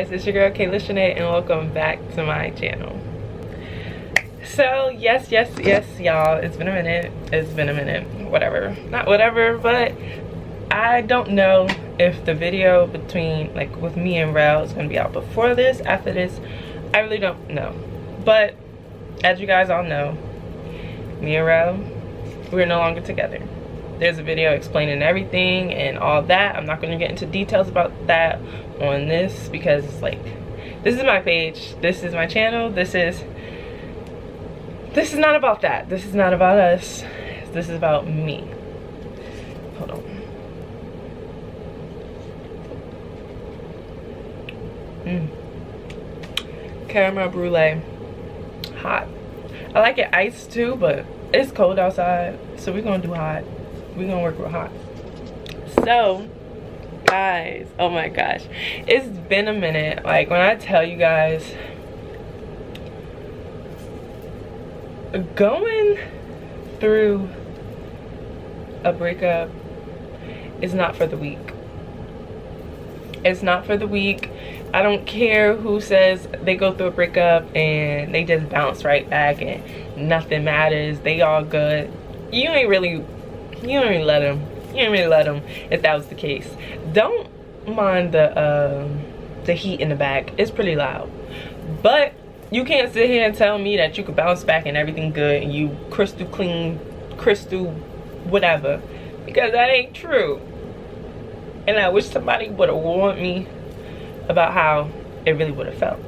guys, it's your girl Kayla Shanae and welcome back to my channel. So yes y'all, it's been a minute, whatever, not whatever, but I don't know if the video between with me and Rel is gonna be out before this, after this, I really don't know. But as you guys all know, me and Rel, we're no longer together. There's a video explaining everything and all that. I'm not going to get into details about that on this because this is my page, this is my channel, this is not about that. This is not about us. This is about me. Hold on. Caramel brulee, hot. I like it iced too, but it's cold outside, so we're gonna do hot. We're gonna work real hot. So guys, oh my gosh, it's been a minute. Like, when I tell you guys, going through a breakup is not for the weak. It's not for the weak. I don't care who says they go through a breakup and they just bounce right back and nothing matters, they all good. You ain't really let them if that was the case. Don't mind the heat in the back. It's pretty loud, but you can't sit here and tell me that you could bounce back and everything good and you crystal clean, crystal whatever, because that ain't true. And I wish somebody would have warned me about how it really would have felt.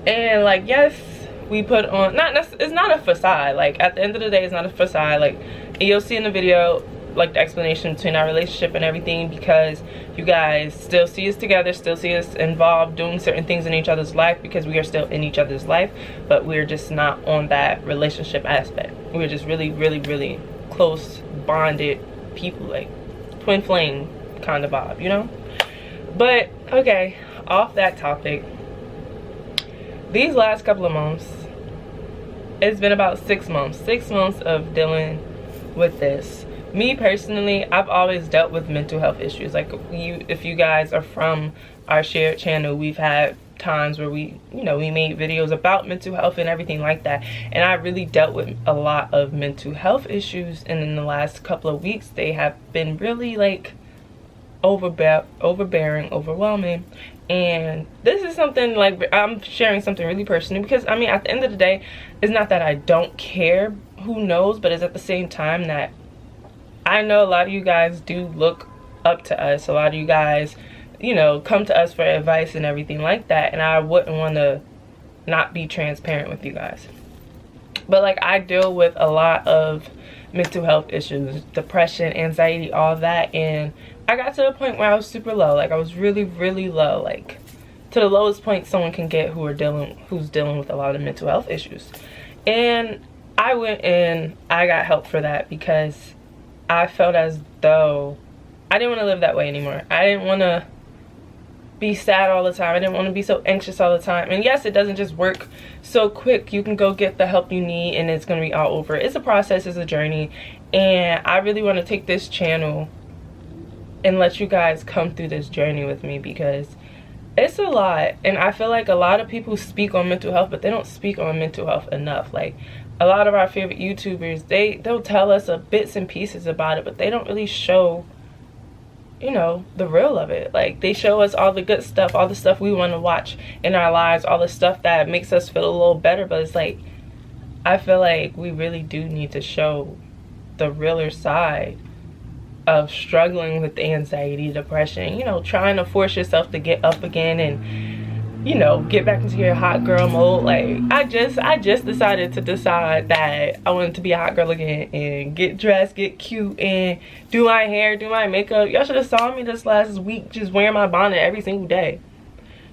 And yes, we put on, it's not a facade. At the end of the day, it's not a facade. You'll see in the video the explanation between our relationship and everything, because you guys still see us together, still see us involved doing certain things in each other's life, because we are still in each other's life, but we're just not on that relationship aspect. We're just really close bonded people, twin flame kind of vibe, you know. But okay, off that topic, these last couple of months, it's been about 6 months of dealing with this. Me personally, I've always dealt with mental health issues. If you guys are from our shared channel, we've had times where we made videos about mental health and everything like that, and I really dealt with a lot of mental health issues, and in the last couple of weeks they have been really overbearing, overwhelming. And this is something I'm sharing something really personal, because I mean, at the end of the day, it's not that I don't care who knows, but it's at the same time that I know a lot of you guys do look up to us. A lot of you guys, come to us for advice and everything like that, and I wouldn't want to not be transparent with you guys. But I deal with a lot of mental health issues, depression, anxiety, all that, and I got to a point where I was super low. I was really low, to the lowest point someone can get who's dealing with a lot of mental health issues. And I went and I got help for that, because I felt as though I didn't want to live that way anymore. I didn't want to be sad all the time. I didn't want to be so anxious all the time. And yes, it doesn't just work so quick. You can go get the help you need and it's going to be all over. It's a process, it's a journey. And I really want to take this channel and let you guys come through this journey with me, because it's a lot. And I feel like a lot of people speak on mental health, but they don't speak on mental health enough. A lot of our favorite YouTubers, they'll tell us bits and pieces about it, but they don't really show the real of it. They show us all the good stuff, all the stuff we want to watch in our lives, all the stuff that makes us feel a little better, but it's I feel like we really do need to show the realer side of struggling with anxiety, depression, trying to force yourself to get up again and get back into your hot girl mode. I just decided that I wanted to be a hot girl again and get dressed, get cute, and do my hair, do my makeup. Y'all should have saw me this last week just wearing my bonnet every single day.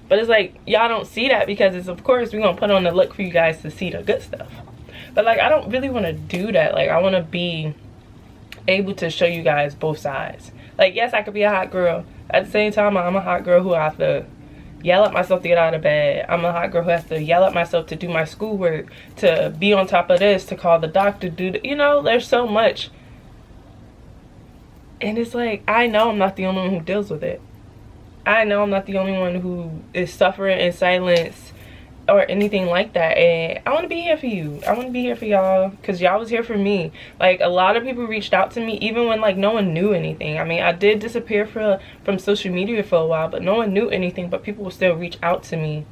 But it's y'all don't see that, because of course we're gonna put on the look for you guys to see the good stuff. But I don't really want to do that. I want to be able to show you guys both sides. Yes, I could be a hot girl. At the same time, I'm a hot girl who I have to yell at myself to get out of bed. I'm a hot girl who has to yell at myself to do my schoolwork, to be on top of this, to call the doctor, there's so much. And it's I know I'm not the only one who deals with it. I know I'm not the only one who is suffering in silence or anything like that, and I want to be here for you. I want to be here for y'all because y'all was here for me. Like, a lot of people reached out to me even when like no one knew anything. I mean, I did disappear from social media for a while, but no one knew anything, but people will still reach out to me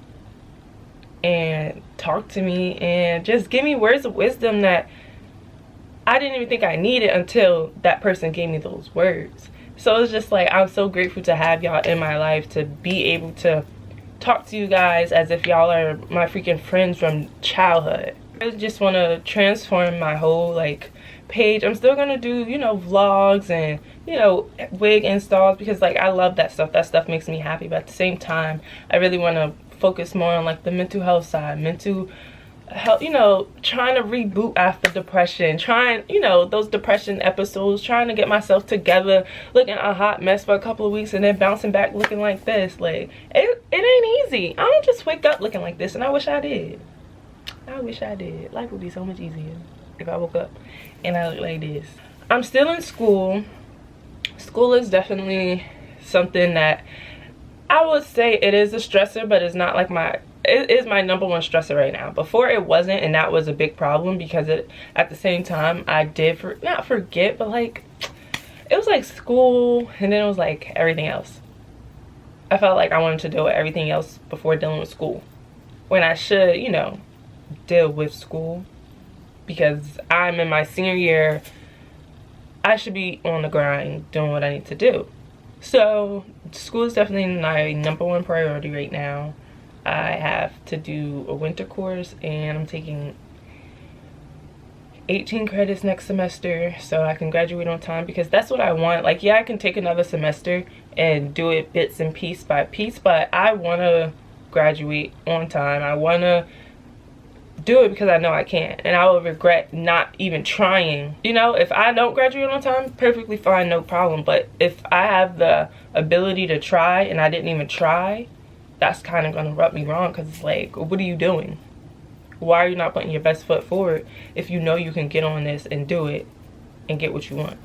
and talk to me and just give me words of wisdom that I didn't even think I needed until that person gave me those words. So it's just like, I'm so grateful to have y'all in my life, to be able to talk to you guys as if y'all are my freaking friends from childhood. I just want to transform my whole like page. I'm still gonna do, you know, vlogs and, you know, wig installs because like I love that stuff. That stuff makes me happy, but at the same time I really want to focus more on like the mental health side, mental health, you know, trying to reboot after depression, trying, you know, those depression episodes, trying to get myself together, looking a hot mess for a couple of weeks and then bouncing back looking like this. Like, it ain't easy. I don't just wake up looking like this, and I wish I did. I wish I did. Life would be so much easier if I woke up and I looked like this. I'm still in school. School is definitely something that I would say it is a stressor, but it's not like it is my number one stressor right now. Before it wasn't, and that was a big problem because at the same time I did not forget, but like it was like school and then it was like everything else. I felt like I wanted to deal with everything else before dealing with school, when I should, you know, deal with school because I'm in my senior year. I should be on the grind doing what I need to do. So school is definitely my number one priority right now. I have to do a winter course and I'm taking 18 credits next semester so I can graduate on time, because that's what I want. Like, yeah, I can take another semester and do it bits and piece by piece, but I want to graduate on time. I want to do it because I know I can, and I will regret not even trying. You know, if I don't graduate on time, perfectly fine, no problem, but if I have the ability to try and I didn't even try, that's kind of gonna rub me wrong, because it's like, what are you doing? Why are you not putting your best foot forward if you know you can get on this and do it and get what you want?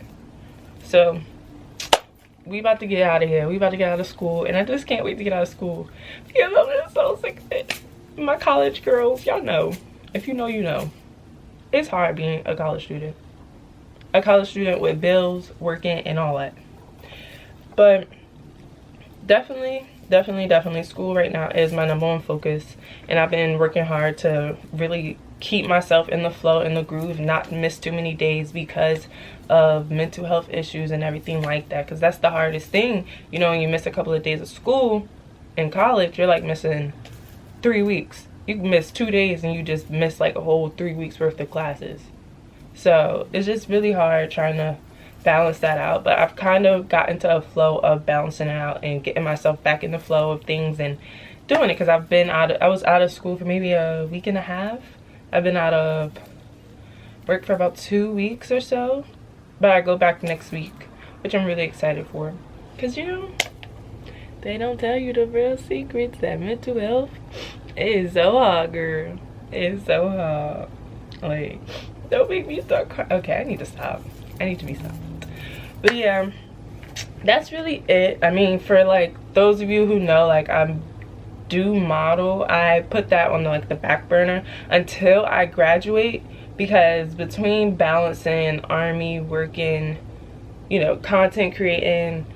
So we about to get out of here. We about to get out of school, and I just can't wait to get out of school because I'm just so sick of it. My college girls, y'all know, if you know, you know, it's hard being a college student. A college student with bills, working, and all that. But definitely school right now is my number one focus, and I've been working hard to really keep myself in the flow, in the groove, not miss too many days because of mental health issues and everything like that, because that's the hardest thing. You know, when you miss a couple of days of school in college, you're like missing 3 weeks. You can miss 2 days and you just miss like a whole 3 weeks worth of classes. So it's just really hard trying to balance that out, but I've kind of got into a flow of balancing it out and getting myself back in the flow of things and doing it, because I was out of school for maybe a week and a half. I've been out of work for about 2 weeks or so, but I go back next week, which I'm really excited for, because, you know, they don't tell you the real secrets that mental health is so hard, girl. It's so hard. Like, don't make me start crying. Okay, I need to stop. I need to be stopped. But yeah, that's really it. I mean, for like those of you who know, like, I do model. I put that on like the back burner until I graduate, because between balancing army, working, you know, content creating,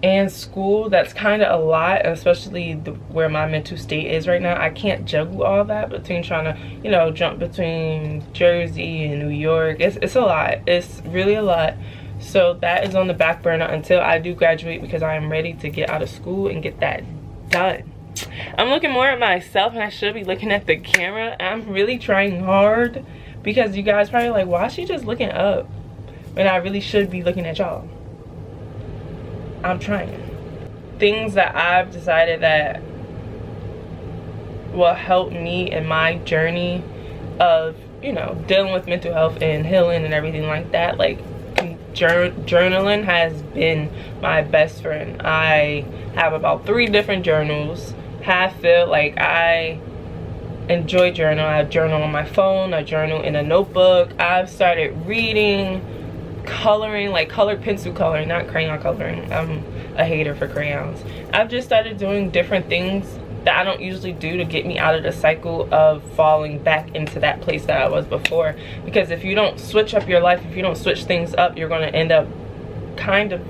and school, that's kind of a lot, especially where my mental state is right now. I can't juggle all that between trying to, you know, jump between Jersey and New York. It's a lot. It's really a lot. So that is on the back burner until I do graduate, because I am ready to get out of school and get that done. I'm looking more at myself, and I should be looking at the camera. I'm really trying hard, because you guys probably like, why is she just looking up when I really should be looking at y'all? I'm trying. Things that I've decided that will help me in my journey of, you know, dealing with mental health and healing and everything like that. Like, journaling has been my best friend. I have about 3 different journals. Half filled. Like, I enjoy journal. I journal on my phone. I journal in a notebook. I've started reading, coloring, like colored pencil coloring, not crayon coloring. a hater for crayons. I've just started doing different things that I don't usually do to get me out of the cycle of falling back into that place that I was before. Because if you don't switch up your life, if you don't switch things up, you're going to end up kind of,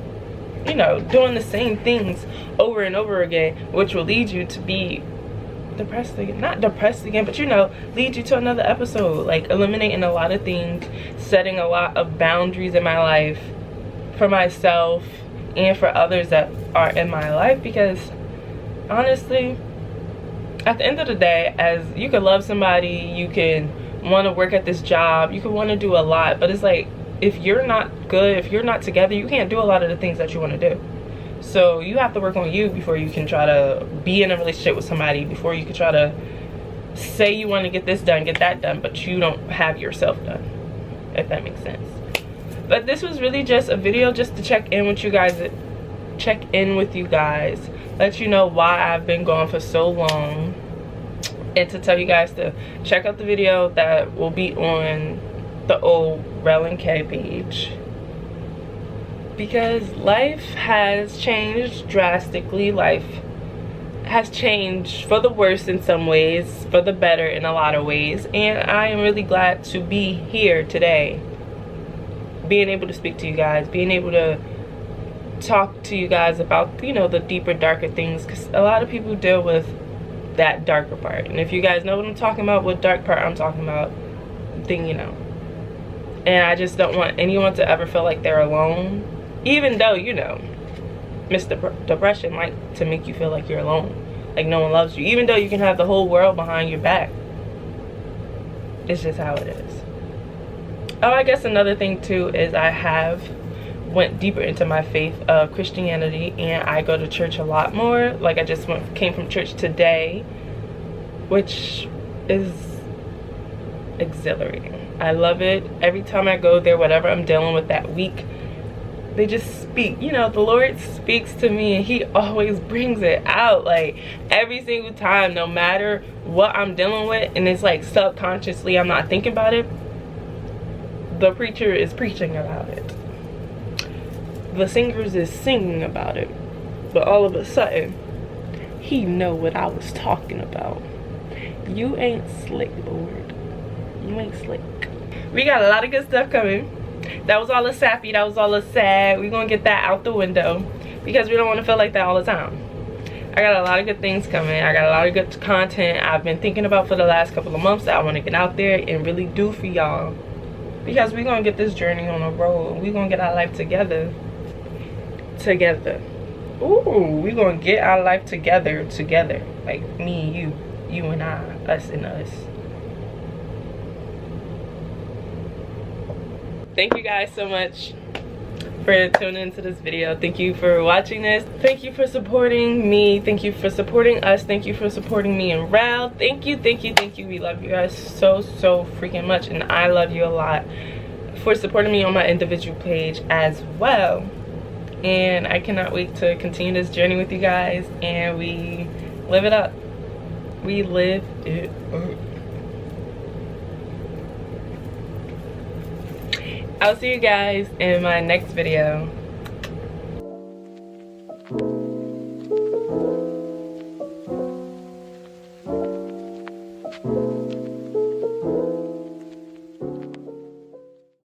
you know, doing the same things over and over again, which will lead you to be depressed again. Not depressed again, but, you know, lead you to another episode. Like eliminating a lot of things, setting a lot of boundaries in my life for myself and for others that are in my life. Because honestly, at the end of the day, as you can love somebody, you can want to work at this job, you can want to do a lot, but it's like, if you're not good, if you're not together, you can't do a lot of the things that you want to do. So you have to work on you before you can try to be in a relationship with somebody, before you can try to say you want to get this done, get that done, but you don't have yourself done, if that makes sense. But this was really just a video just to check in with you guys, let you know why I've been gone for so long, and to tell you guys to check out the video that will be on the old Rel and K page, because life has changed drastically. Life has changed for the worse in some ways, for the better in a lot of ways, and I am really glad to be here today, being able to speak to you guys, being able to talk to you guys about, you know, the deeper, darker things, because a lot of people deal with that darker part. And if you guys know what I'm talking about, what dark part I'm talking about, then you know. And I just don't want anyone to ever feel like they're alone, even though, you know, Depression like to make you feel like you're alone, like no one loves you, even though you can have the whole world behind your back. It's just how it is. Oh, I guess another thing too is I have went deeper into my faith of Christianity, and I go to church a lot more. Like I just came from church today, which is exhilarating. I love it. Every time I go there, whatever I'm dealing with that week, they just speak. You know, the Lord speaks to me, and he always brings it out, like every single time, no matter what I'm dealing with. And it's like subconsciously I'm not thinking about it, the preacher is preaching about it, the singers is singing about it, but all of a sudden he know what I was talking about. You ain't slick, Lord. You ain't slick. We got a lot of good stuff coming. That was all a sappy, that was all a sad. We're gonna get that out the window because we don't want to feel like that all the time. I got a lot of good things coming. I got a lot of good content I've been thinking about for the last couple of months that I want to get out there and really do for y'all, because we're gonna get this journey on the road. We're gonna get our life together. Ooh, we're gonna get our life together. Like me and you and I, us and us. Thank you guys so much for tuning into this video. Thank you for watching this. Thank you for supporting me. Thank you for supporting us. Thank you for supporting me and Rel. Thank you. We love you guys so freaking much, and I love you a lot for supporting me on my individual page as well. And I cannot wait to continue this journey with you guys, and we live it up. We live it up. I'll see you guys in my next video.